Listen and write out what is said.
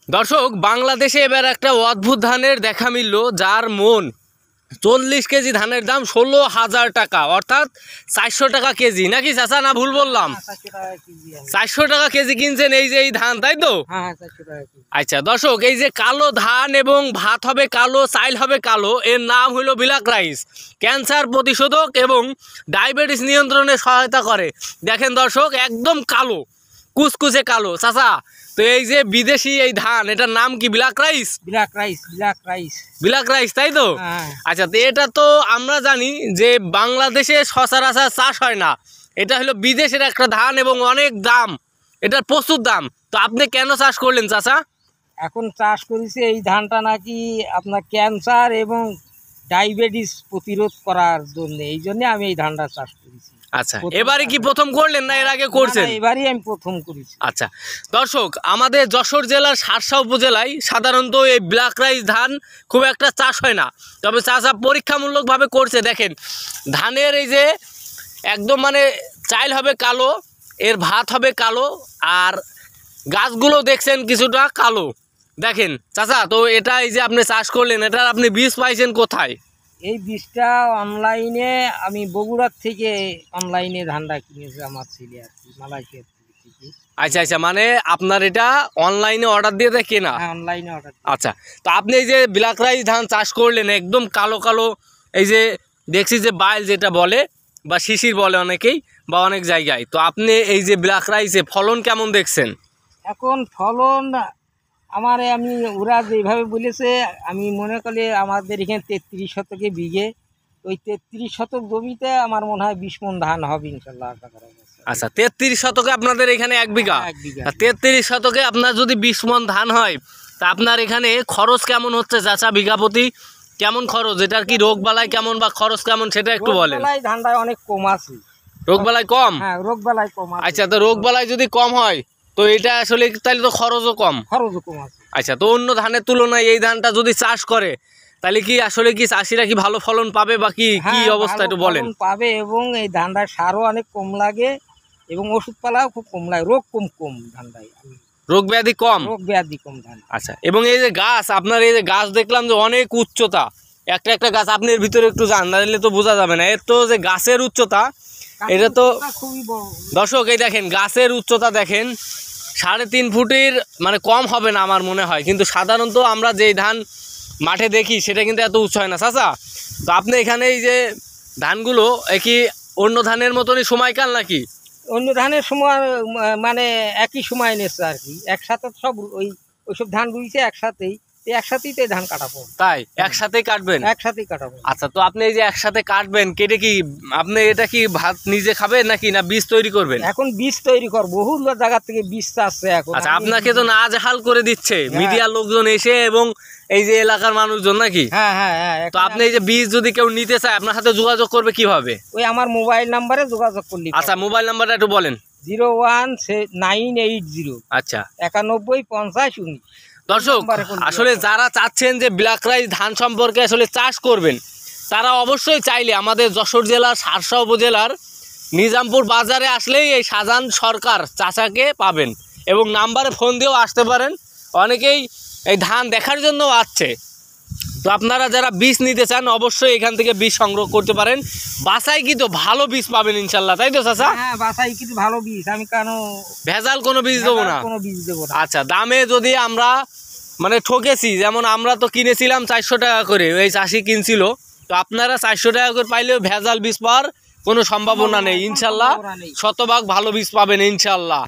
দর্শক, বাংলাদেশে এবার একটা অদ্ভুত ধানের দেখা মিলল, যার মন 40 কেজি ধানের দাম 16,000 টাকা, অর্থাৎ 400 টাকা কেজি। নাকি চাচা, না ভুল বললাম? 400 টাকা কেজি কিনছেন এই যে এই ধান, তাই তো? আচ্ছা দর্শক, এই যে কালো ধান এবং ভাত হবে কালো, চাইল হবে কালো, এর নাম হলো ব্ল্যাক রাইস। ক্যান্সার প্রতিষেধক এবং ডায়াবেটিস নিয়ন্ত্রণে সহায়তা করে। দেখেন দর্শক, একদম কালো, কুচকুচে কালো। চাচা, তো এই যে বিদেশি এই ধান, এটার নাম কি? Black rice. ব্ল্যাক রাইস, তাই তো? আচ্ছা, তো এটা তো আমরা জানি যে বাংলাদেশে সচরাচর চাষ হয় না, এটা হলো বিদেশের একটা ধান এবং অনেক দাম, এটার প্রচুর দাম। তো আপনি কেন চাষ করলেন চাচা? এখন চাষ করেছি এই ধানটা নাকি আপনার ক্যান্সার এবং ডায়াবেটিস প্রতিরোধ করার জন্য, এই জন্য আমি এই ধানটা চাষ করেছি। আচ্ছা, এবারে কি প্রথম করলেন না এর আগে করছেন? এবারই আমি প্রথম করেছি। আচ্ছা দর্শক, আমাদের যশোর জেলার শার্শা উপজেলায় সাধারণত এই ব্ল্যাক রাইস ধান খুব একটা চাষ হয় না, তবে চাষা পরীক্ষামূলকভাবে করছে। দেখেন ধানের এই যে একদম মানে চাইল হবে কালো, এর ভাত হবে কালো, আর গাছগুলো দেখছেন কিছুটা কালো। দেখেন চাচা, তো এটা এই যে আপনি চাষ করলেন, এটার আপনি বীজ পাইছেন কোথায়? এই বীজটা অনলাইনে, আমি বগুড়ার থেকে অনলাইনে ধানটা কিনেছি আমার ছেলে আর কি, মালয়েশিয়া থেকে। আচ্ছা আচ্ছা, মানে আপনার এটা অনলাইনে অর্ডার দিয়ে দেয় কেনা? হ্যাঁ, অনলাইনে অর্ডার। আচ্ছা, তো আপনি এই যে ব্ল্যাক রাইস ধান চাষ করলেন, একদম কালো কালো, এই যে দেখছি যে বাইল যেটা বলে বা শিশির বলে অনেকেই বা অনেক জায়গায়, তো আপনি এই যে ব্ল্যাক রাইসে ফলন কেমন দেখছেন? এখন ফলন আমার, আমি ওরা যেভাবে বলেছে, আমি মনে করি আমাদের এখানে 33 শতকে বিঘে, ওই 33 শতক জমিতে আমার মনে হয় 20 মণ ধান হবে ইনশাল্লাহ। আচ্ছা, 33 শতকে আপনাদের এখানে 1 বিঘা। 33 শতকে আপনার যদি 20 মণ ধান হয়, তা আপনার এখানে খরচ কেমন হচ্ছে চাচা বিঘা প্রতি? কেমন খরচ? এটার কি রোগ বালাই কেমন বা খরচ কেমন সেটা একটু বলেন। ধানটা অনেক কম আছে। রোগ বালাই কম? হ্যাঁ, রোগ বালাই কম। আচ্ছা, তো রোগ বালাই যদি কম হয় তো এটা আসলে তাহলে তো খরচও কম। আছে। আচ্ছা, তো অন্য ধানের তুলনায় এই ধানটা যদি চাষ করে তাহলে কি আসলে কি চাষিরা কি ভালো ফলন পাবে বা কি কি অবস্থা একটু বলেন। পাবে, এবং এই ধানটা সারও অনেক কম লাগে এবং ওষুধপালাও খুব কম লাগে, রোগ কম ধানটাই, রোগ ব্যাধি কম ধান। আচ্ছা, এবং এই যে গাছ, আপনার এই যে গাছ দেখলাম যে অনেক উচ্চতা, একটা একটা গাছ আপনি এর ভিতরে একটু যান, নাহলে তো বোঝা যাবে না। এর তো যে গাছের উচ্চতা, এটা তো খুবই বড়। দর্শক এই দেখেন গাছের উচ্চতা দেখেন, 3.5 ফুটের মানে কম হবে না আমার মনে হয়, কিন্তু সাধারণত আমরা যেই ধান মাঠে দেখি সেটা কিন্তু এত উঁচু হয় না। চাচা, তো আপনি এখানে এই যে ধানগুলো কি অন্য ধানের মতনই সময়কাল নাকি? অন্য ধানের সময় মানে একই সময় নিচ্ছে আর কি, একসাথে সব ওইসব ধান রুইছে একসাথেই তো ধান কাটাবো। তাই একসাথেই কাটবেন? একসাথেই কাটাবো। আচ্ছা, তো আপনি এই যে একসাথে কাটবেন, কেটে কি আপনি এটা কি ভাত নিজে খাবেন নাকি না বীজ তৈরি করবেন? এখন বীজ তৈরি করবো, বহু জায়গা থেকে বীজ চাচ্ছে এখন। আচ্ছা, আপনাকে তো নাজেহাল করে দিচ্ছে মিডিয়ার লোকজন এসে এবং এই যে এলাকার মানুষজন নাকি? হ্যাঁ হ্যাঁ হ্যাঁ। তো আপনি এই যে বীজ যদি কেউ নিতে চায় আপনার সাথে যোগাযোগ করবে কিভাবে? ওই আমার মোবাইল নাম্বারে যোগাযোগ করলি। আচ্ছা, মোবাইল নাম্বারটা একটু বলেন। 01980 আচ্ছা 91 50 19। দর্শক, আসলে যারা চাচ্ছেন যে ব্ল্যাক রাইস ধান সম্পর্কে আসলে চাষ করবেন, তারা অবশ্যই চাইলে আমাদের যশোর জেলার শার্শা উপজেলার নিজামপুর বাজারে আসলেই এই শাহজাহান সরকার চাচাকে পাবেন, এবং নাম্বারে ফোন দিয়েও আসতে পারেন। অনেকেই এই ধান দেখার জন্য আসছে। তো আপনারা যারা বীজ নিতে চান অবশ্যই এখান থেকে বীজ সংগ্রহ করতে পারেন। বাসায় কি তো ভালো বীজ পাবেন ইনশাল্লাহ, তাই তো চাচা? হ্যাঁ, বাসায় কিন্তু ভালো বীজ, আমি কেন ভেজাল কোনো বীজ দেবো না। আচ্ছা, দামে যদি আমরা মানে ঠকেছি, যেমন আমরা তো কিনেছিলাম 400 টাকা করে, ওই চাষি কিনছিল, তো আপনারা 400 টাকা করে পাইলেও ভেজাল বীজ পাওয়ার কোনো সম্ভাবনা নেই ইনশাল্লাহ। শতভাগ ভালো বীজ পাবেন ইনশাল্লাহ।